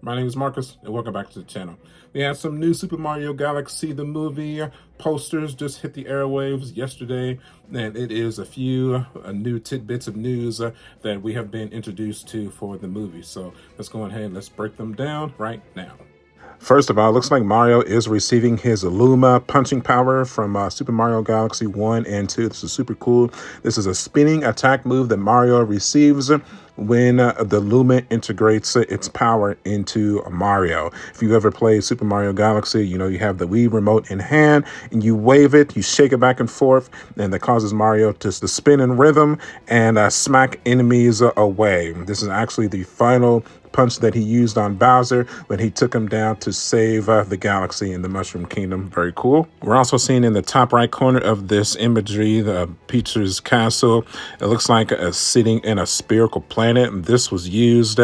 My name is Marcus, and welcome back to the channel. We had some new Super Mario Galaxy, the movie posters just hit the airwaves yesterday, and it is a few new tidbits of news that we have been introduced to for the movie. So let's go ahead and let's break them down right now. First of all, it looks like Mario is receiving his Luma punching power from Super Mario Galaxy 1 and 2. This is super cool. This is a spinning attack move that Mario receives when the Luma integrates its power into Mario. If you ever played Super Mario Galaxy, you know you have the Wii remote in hand, and you wave it, you shake it back and forth, and that causes Mario to spin in rhythm and smack enemies away. This is actually the final punch that he used on Bowser when he took him down to save the galaxy in the Mushroom Kingdom. Very cool. We're also seeing in the top right corner of this imagery the Peach's castle. It looks like sitting in a spherical planet, and this was used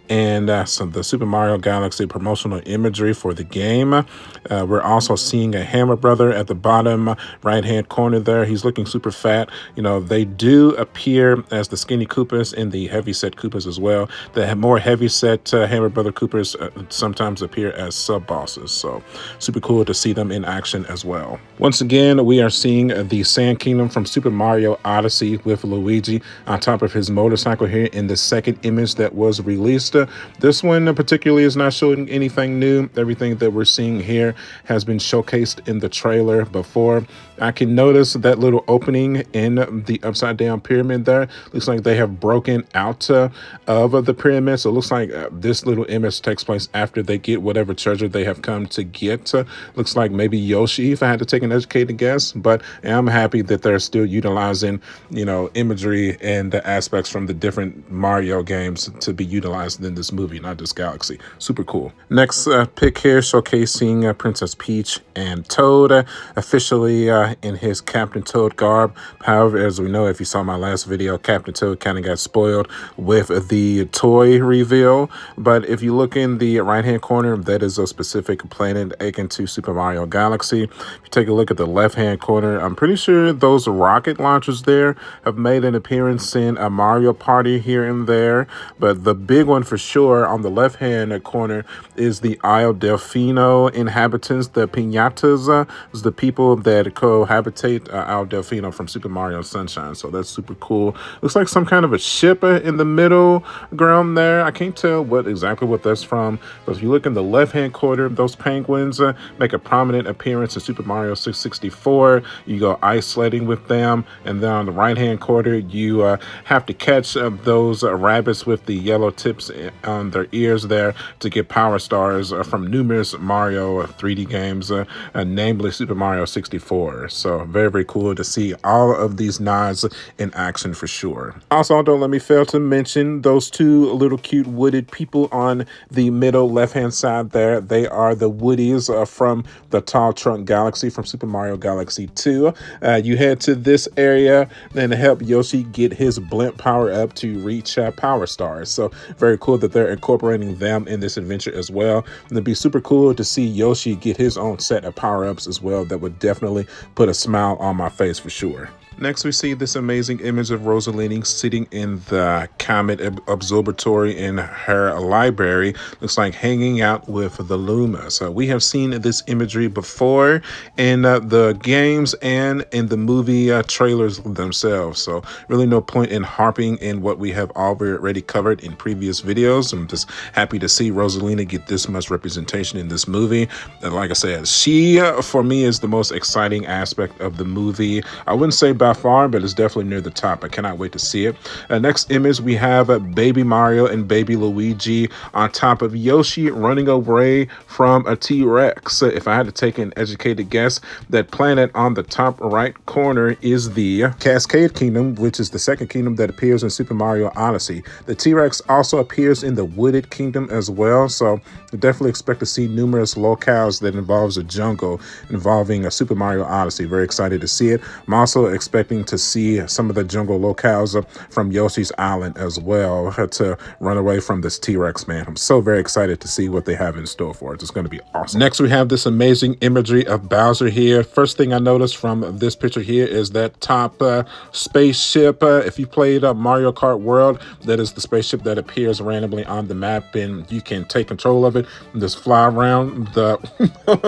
in some of the Super Mario Galaxy promotional imagery for the game. We're also seeing a Hammer Brother at the bottom right hand corner there. He's looking super fat. You know, they do appear as the skinny Koopas in the heavy set Koopas as well. The more heavy set Hammer Brother Koopas sometimes appear as sub-bosses, so super cool to see them in action as well. Once again, we are seeing the Sand Kingdom from Super Mario Odyssey with Luigi on top of his motorcycle here in the second image that was released. This one particularly is not showing anything new. Everything that we're seeing here has been showcased in the trailer before. I can notice that little opening in the upside down pyramid there. Looks like they have broken out of the pyramid, so it looks like this little image takes place after they get whatever treasure they have come to get. Looks like maybe Yoshi, if I had to take an educated guess, but I'm happy that they're still utilizing, you know, imagery and the aspects from the different Mario games to be utilized in this movie, not just Galaxy. Super cool. Next pick here showcasing Princess Peach and Toad, officially in his Captain Toad garb. However, as we know, if you saw my last video, Captain Toad kind of got spoiled with the toy reveal. But if you look in the right hand corner, that is a specific planet akin to Super Mario Galaxy. If you take a look at the left hand corner, I'm pretty sure those rocket launchers there have made an appearance in a Mario Party here and there. But the big one for sure on the left hand corner is the Isle Delfino inhabitants, the Piñatas, is the people that cohabitate Isle Delfino from Super Mario Sunshine. So that's super cool. Looks like some kind of a ship in the middle ground there. I can't tell exactly what that's from, but if you look in the left hand corner, those penguins make a prominent appearance in Super Mario 664. You go ice sledding with them, and then on the right hand corner you have to catch those rabbits with the yellow tips on their ears there to get power stars from numerous Mario 3D games, namely Super Mario 64. So very, very cool to see all of these nods in action for sure. Also, don't let me fail to mention those two little cute wooded people on the middle left hand side there. They are the Woodies from the Tall Trunk Galaxy from Super Mario Galaxy 2. You head to this area and help Yoshi get his blimp power up to reach power stars. So very cool that they're incorporating them in this adventure as well. And it'd be super cool to see Yoshi get his own set of power-ups as well. That would definitely put a smile on my face for sure. Next, we see this amazing image of Rosalina sitting in the Comet Observatory in her library. Looks like hanging out with the Luma. So we have seen this imagery before in the games and in the movie trailers themselves. So really no point in harping in what we have already covered in previous videos. I'm just happy to see Rosalina get this much representation in this movie. And like I said, she, for me, is the most exciting aspect of the movie. I wouldn't say by far, but it's definitely near the top. I cannot wait to see it. Next image, we have baby Mario and baby Luigi on top of Yoshi running away from a T-Rex. If I had to take an educated guess, that planet on the top right corner is the Cascade Kingdom, which is the second kingdom that appears in Super Mario Odyssey. The T-Rex also appears in the Wooded Kingdom as well, so I definitely expect to see numerous locales that involves a jungle involving a Super Mario Odyssey. Very excited to see it. I'm also expecting expecting to see some of the jungle locales from Yoshi's Island as well to run away from this T-Rex, man. I'm so very excited to see what they have in store for it. It's going to be awesome. Next, we have this amazing imagery of Bowser here. First thing I noticed from this picture here is that top spaceship. If you played Mario Kart World, that is the spaceship that appears randomly on the map, and you can take control of it and just fly around the,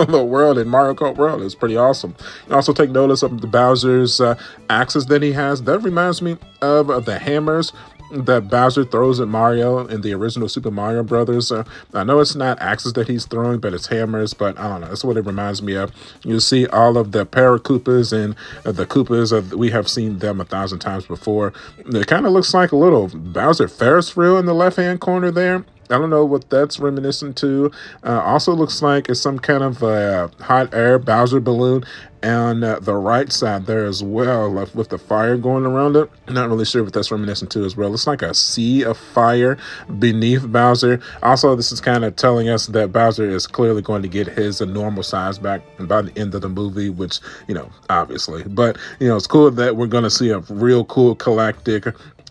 the world in Mario Kart World. It's pretty awesome. You also take notice of the Bowser's axes that he has. That reminds me of the hammers that Bowser throws at Mario in the original Super Mario Brothers. I know it's not axes that he's throwing, but it's hammers, but I don't know. That's what it reminds me of. You see all of the Para-Koopas and the Koopas. We have seen them 1,000 times before. It kind of looks like a little Bowser Ferris wheel in the left-hand corner there. I don't know what that's reminiscent to. Also looks like it's some kind of hot air Bowser balloon on the right side there as well, with the fire going around it. Not really sure what that's reminiscent to as well. It's like a sea of fire beneath Bowser. Also, this is kind of telling us that Bowser is clearly going to get his normal size back by the end of the movie, which, you know, obviously. But, you know, it's cool that we're going to see a real cool galactic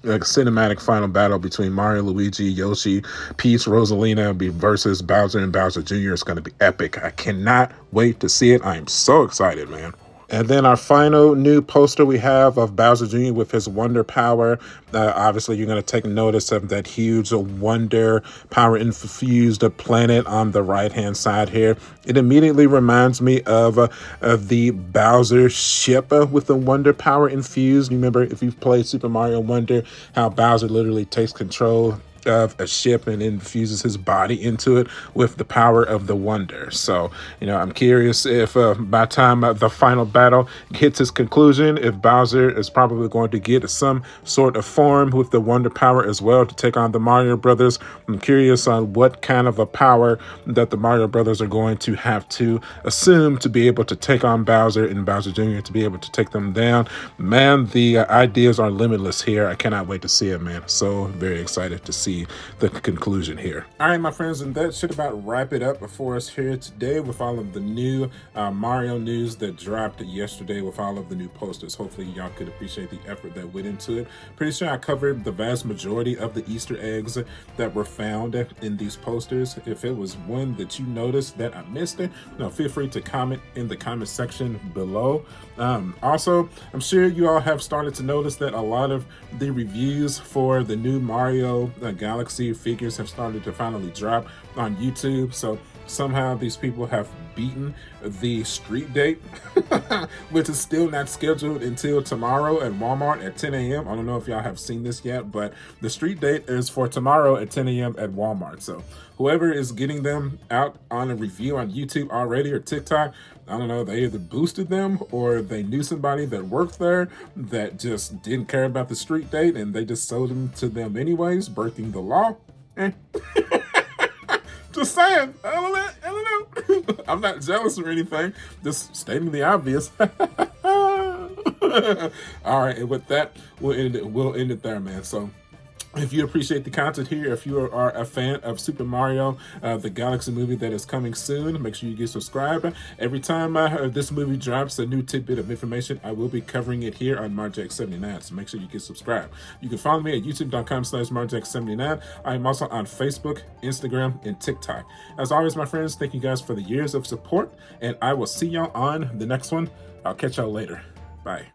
cinematic final battle between Mario, Luigi, Yoshi, Peach, Rosalina versus Bowser and Bowser Jr. It's going to be epic. I cannot wait to see it. I am so excited, man. And then our final new poster we have of Bowser Jr. with his Wonder Power. Obviously, you're going to take notice of that huge Wonder Power infused planet on the right-hand side here. It immediately reminds me of the Bowser ship with the Wonder Power infused. You remember, if you've played Super Mario Wonder, how Bowser literally takes control of a ship and infuses his body into it with the power of the wonder. So, you know, I'm curious if by the time the final battle hits its conclusion, if Bowser is probably going to get some sort of form with the wonder power as well to take on the Mario Brothers. I'm curious on what kind of a power that the Mario Brothers are going to have to assume to be able to take on Bowser and Bowser Jr. to be able to take them down. Man, the ideas are limitless here. I cannot wait to see it, man. So very excited to see the conclusion here. All right, my friends, and that should about wrap it up for us here today with all of the new Mario news that dropped yesterday with all of the new posters. Hopefully y'all could appreciate the effort that went into it. Pretty sure I covered the vast majority of the Easter eggs that were found in these posters. If it was one that you noticed that I missed it, feel free to comment in the comment section below. Also, I'm sure you all have started to notice that a lot of the reviews for the new Mario Galaxy figures have started to finally drop on YouTube. So somehow these people have beaten the street date, which is still not scheduled until tomorrow at Walmart at 10 a.m. I don't know if y'all have seen this yet, but the street date is for tomorrow at 10 a.m. at Walmart. So whoever is getting them out on a review on YouTube already or TikTok, I don't know, they either boosted them or they knew somebody that worked there that just didn't care about the street date and they just sold them to them anyways, breaking the law. Just saying, I don't know. I'm not jealous or anything, just stating the obvious. All right, and with that, we'll end it there, man. So if you appreciate the content here, if you are a fan of Super Mario, the Galaxy movie that is coming soon, make sure you get subscribed. Every time this movie drops a new tidbit of information, I will be covering it here on MarJack79, so make sure you get subscribed. You can follow me at youtube.com/MarJack79. I am also on Facebook, Instagram, and TikTok. As always, my friends, thank you guys for the years of support, and I will see y'all on the next one. I'll catch y'all later. Bye.